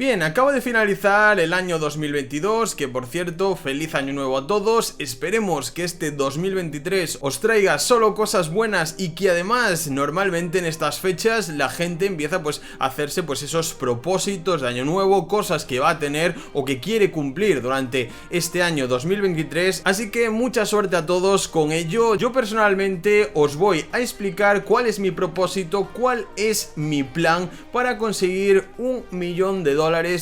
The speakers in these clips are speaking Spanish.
Bien, acaba de finalizar el año 2022, que por cierto, feliz año nuevo a todos. Esperemos que este 2023 os traiga solo cosas buenas y que además normalmente en estas fechas la gente empieza pues a hacerse pues esos propósitos de año nuevo, cosas que va a tener o que quiere cumplir durante este año 2023, así que mucha suerte a todos con ello. Yo personalmente os voy a explicar cuál es mi propósito, cuál es mi plan para conseguir $1 millón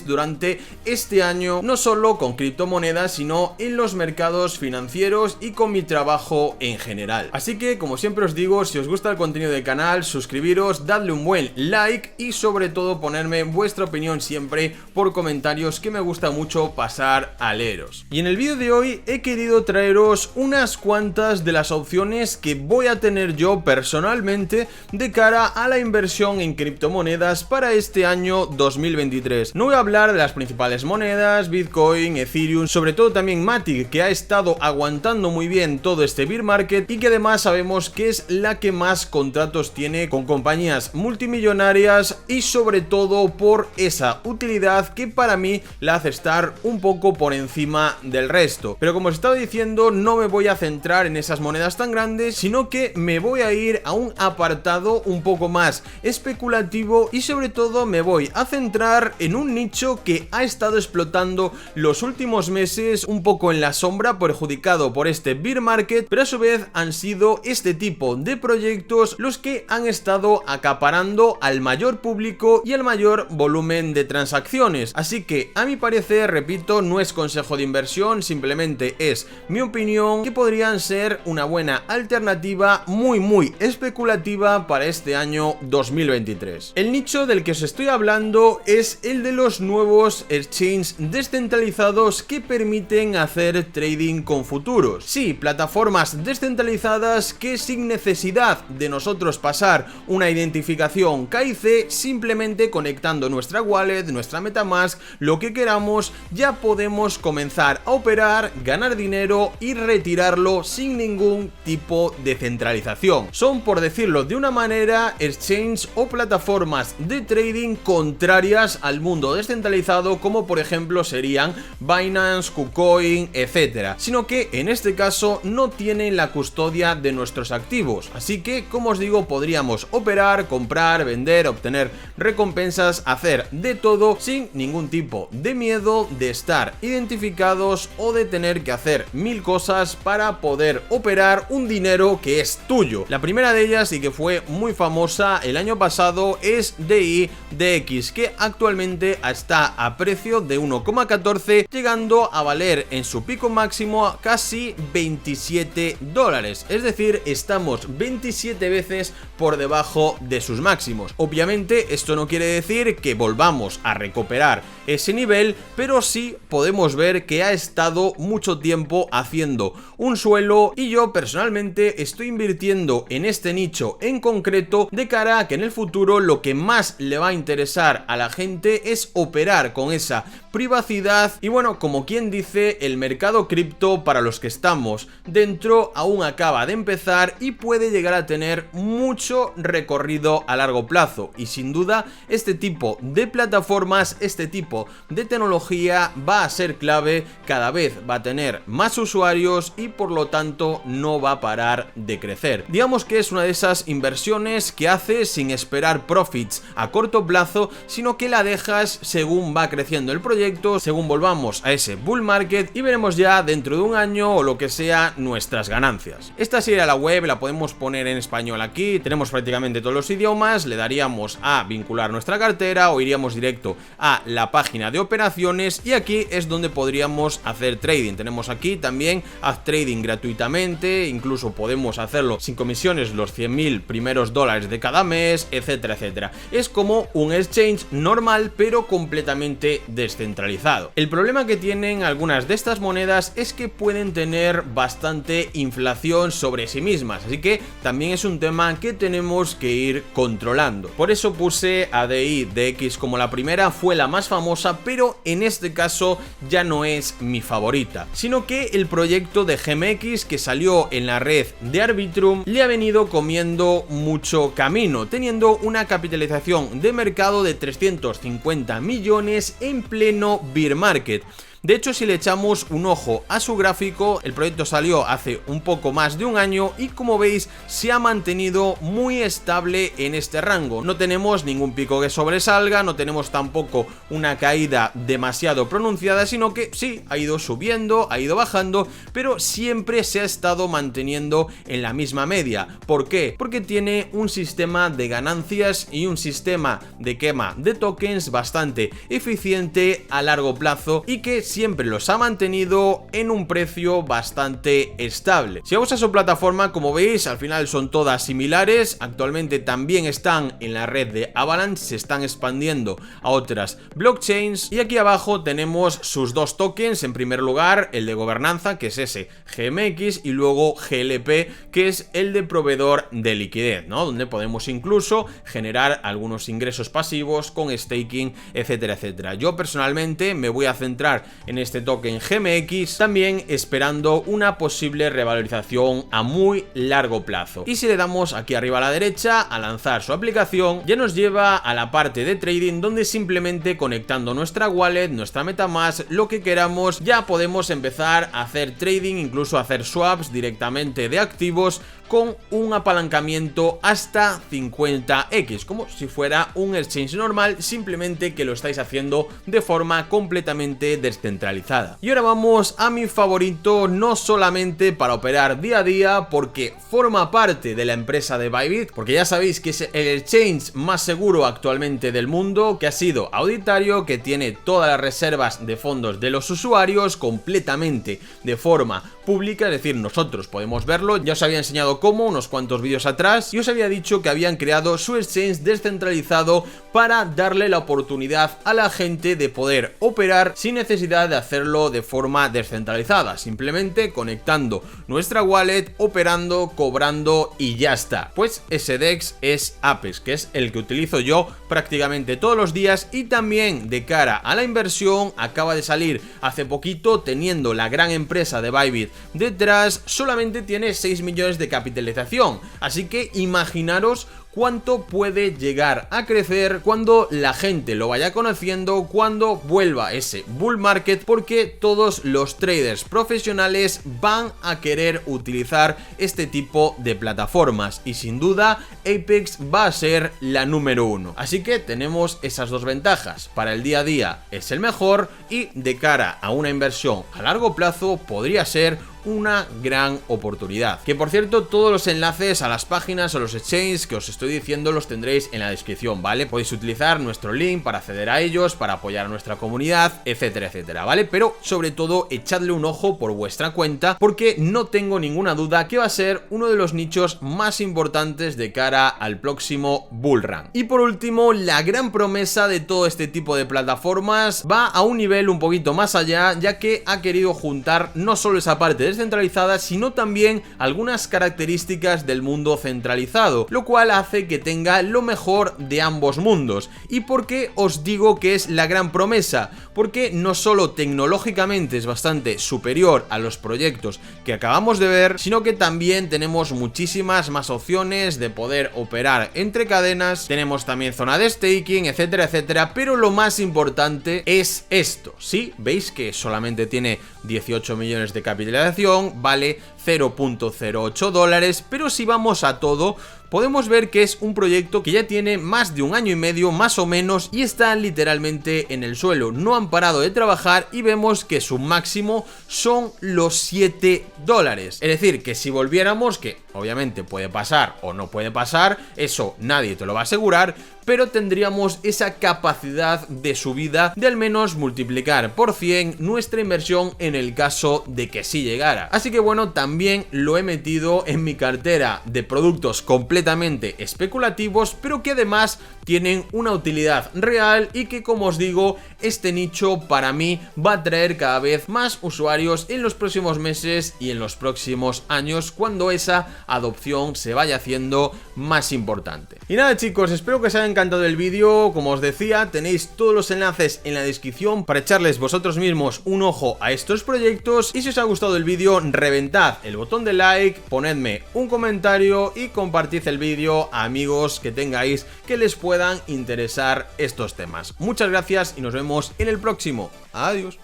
durante este año, no solo con criptomonedas, sino en los mercados financieros y con mi trabajo en general. Así que, como siempre os digo, si os gusta el contenido del canal, suscribiros, dadle un buen like y sobre todo ponerme vuestra opinión siempre por comentarios, que me gusta mucho pasar a leeros. Y en el vídeo de hoy he querido traeros unas cuantas de las opciones que voy a tener yo personalmente de cara a la inversión en criptomonedas para este año 2023. No voy a hablar de las principales monedas, Bitcoin, Ethereum, sobre todo también Matic, que ha estado aguantando muy bien todo este bear market y que además sabemos que es la que más contratos tiene con compañías multimillonarias y sobre todo por esa utilidad que para mí la hace estar un poco por encima del resto. Pero como os estaba diciendo, no me voy a centrar en esas monedas tan grandes, sino que me voy a ir a un apartado un poco más especulativo y sobre todo me voy a centrar en un nicho que ha estado explotando los últimos meses un poco en la sombra, perjudicado por este bear market, pero a su vez han sido este tipo de proyectos los que han estado acaparando al mayor público y el mayor volumen de transacciones. Así que a mi parecer, repito, no es consejo de inversión, simplemente es mi opinión, que podrían ser una buena alternativa muy especulativa para este año 2023. El nicho del que os estoy hablando es el de los nuevos exchanges descentralizados que permiten hacer trading con futuros. Sí, plataformas descentralizadas que sin necesidad de nosotros pasar una identificación KIC, simplemente conectando nuestra wallet, nuestra MetaMask, lo que queramos, ya podemos comenzar a operar, ganar dinero y retirarlo sin ningún tipo de centralización. Son, por decirlo de una manera, exchanges o plataformas de trading contrarias al mundo descentralizado, como por ejemplo serían Binance, KuCoin, etcétera, sino que en este caso no tienen la custodia de nuestros activos. Así que, como os digo, podríamos operar, comprar, vender, obtener recompensas, hacer de todo sin ningún tipo de miedo de estar identificados o de tener que hacer mil cosas para poder operar un dinero que es tuyo. La primera de ellas, y que fue muy famosa el año pasado, es DI-DX, que actualmente está a precio de 1,14, llegando a valer en su pico máximo casi $27. Es decir, estamos 27 veces por debajo de sus máximos. Obviamente esto no quiere decir que volvamos a recuperar ese nivel, pero sí podemos ver que ha estado mucho tiempo haciendo un suelo, y yo personalmente estoy invirtiendo en este nicho en concreto de cara a que en el futuro lo que más le va a interesar a la gente es operar con esa privacidad. Y bueno, como quien dice, el mercado cripto, para los que estamos dentro, aún acaba de empezar y puede llegar a tener mucho recorrido a largo plazo, y sin duda este tipo de plataformas, este tipo de tecnología va a ser clave, cada vez va a tener más usuarios y por lo tanto no va a parar de crecer. Digamos que es una de esas inversiones que haces sin esperar profits a corto plazo, sino que la dejas según va creciendo el proyecto, según volvamos a ese bull market, y veremos ya dentro de un año o lo que sea nuestras ganancias. Esta sería la web, la podemos poner en español aquí, tenemos prácticamente todos los idiomas, le daríamos a vincular nuestra cartera o iríamos directo a la página de operaciones y aquí es donde podríamos hacer trading. Tenemos aquí también haz trading gratuitamente, incluso podemos hacerlo sin comisiones los 100.000 primeros dólares de cada mes, etcétera, etcétera. Es como un exchange normal pero completamente descentralizado. El problema que tienen algunas de estas monedas es que pueden tener bastante inflación sobre sí mismas, así que también es un tema que tenemos que ir controlando. Por eso puse a DI-DX como la primera, fue la más famosa, pero en este caso ya no es mi favorita, sino que el proyecto de GMX que salió en la red de Arbitrum le ha venido comiendo mucho camino, teniendo una capitalización de mercado de $350 50 millones en pleno bear market. De hecho, si le echamos un ojo a su gráfico, el proyecto salió hace un poco más de un año y como veis se ha mantenido muy estable en este rango. No tenemos ningún pico que sobresalga, no tenemos tampoco una caída demasiado pronunciada, sino que sí, ha ido subiendo, ha ido bajando, pero siempre se ha estado manteniendo en la misma media. ¿Por qué? Porque tiene un sistema de ganancias y un sistema de quema de tokens bastante eficiente a largo plazo y que siempre los ha mantenido en un precio bastante estable. Si vamos a su plataforma, como veis, al final son todas similares. Actualmente también están en la red de Avalanche, se están expandiendo a otras blockchains. Y aquí abajo tenemos sus dos tokens. En primer lugar, el de gobernanza, que es ese GMX, y luego GLP, que es el de proveedor de liquidez, ¿no? Donde podemos incluso generar algunos ingresos pasivos con staking, etcétera, etcétera. Yo personalmente me voy a centrar en este token GMX, también esperando una posible revalorización a muy largo plazo. Y si le damos aquí arriba a la derecha a lanzar su aplicación, ya nos lleva a la parte de trading, donde simplemente conectando nuestra wallet, nuestra MetaMask, lo que queramos, ya podemos empezar a hacer trading, incluso hacer swaps directamente de activos con un apalancamiento hasta 50x, como si fuera un exchange normal, simplemente que lo estáis haciendo de forma completamente descentralizada. Y ahora vamos a mi favorito, no solamente para operar día a día, porque forma parte de la empresa de Bybit, porque ya sabéis que es el exchange más seguro actualmente del mundo, que ha sido auditario, que tiene todas las reservas de fondos de los usuarios completamente de forma pública, es decir, nosotros podemos verlo. Ya os había enseñado cómo unos cuantos vídeos atrás y os había dicho que habían creado su exchange descentralizado para darle la oportunidad a la gente de poder operar sin necesidad de hacerlo de forma descentralizada, simplemente conectando nuestra wallet, operando, cobrando y ya está. Pues ese DEX es Apex, que es el que utilizo yo prácticamente todos los días, y también de cara a la inversión acaba de salir hace poquito, teniendo la gran empresa de Bybit detrás, solamente tiene 6 millones de capitalización, así que imaginaros cuánto puede llegar a crecer cuando la gente lo vaya conociendo, cuando vuelva ese bull market, porque todos los traders profesionales van a querer utilizar este tipo de plataformas y sin duda Apex va a ser la número uno. Así que tenemos esas dos ventajas: para el día a día es el mejor y de cara a una inversión a largo plazo podría ser una gran oportunidad. Que por cierto, todos los enlaces a las páginas o los exchanges que os estoy diciendo los tendréis en la descripción, ¿vale? Podéis utilizar nuestro link para acceder a ellos, para apoyar a nuestra comunidad, etcétera, etcétera, ¿vale? Pero sobre todo echadle un ojo por vuestra cuenta, porque no tengo ninguna duda que va a ser uno de los nichos más importantes de cara al próximo bull run. Y por último, la gran promesa de todo este tipo de plataformas va a un nivel un poquito más allá, ya que ha querido juntar no solo esa parte descentralizada, sino también algunas características del mundo centralizado, lo cual hace que tenga lo mejor de ambos mundos. ¿Y por qué os digo que es la gran promesa? Porque no solo tecnológicamente es bastante superior a los proyectos que acabamos de ver, sino que también tenemos muchísimas más opciones de poder operar entre cadenas, tenemos también zona de staking, etcétera, etcétera, pero lo más importante es esto. Sí, veis que solamente tiene 18 millones de capitalización, vale 0.08 dólares, pero si vamos a todo, podemos ver que es un proyecto que ya tiene más de un año y medio más o menos y está literalmente en el suelo, no han parado de trabajar y vemos que su máximo son los 7 dólares. Es decir, que si volviéramos, que obviamente puede pasar o no puede pasar, eso nadie te lo va a asegurar, pero tendríamos esa capacidad de subida de al menos multiplicar por 100 nuestra inversión en el caso de que sí llegara. Así que bueno, también lo he metido en mi cartera de productos completamente especulativos, pero que además tienen una utilidad real y que, como os digo, este nicho para mí va a traer cada vez más usuarios en los próximos meses y en los próximos años, cuando esa adopción se vaya haciendo más importante. Y nada, chicos, espero que os haya encantado encantado el vídeo, como os decía, tenéis todos los enlaces en la descripción para echarles vosotros mismos un ojo a estos proyectos. Y si os ha gustado el vídeo, reventad el botón de like, ponedme un comentario y compartid el vídeo a amigos que tengáis que les puedan interesar estos temas. Muchas gracias y nos vemos en el próximo. Adiós.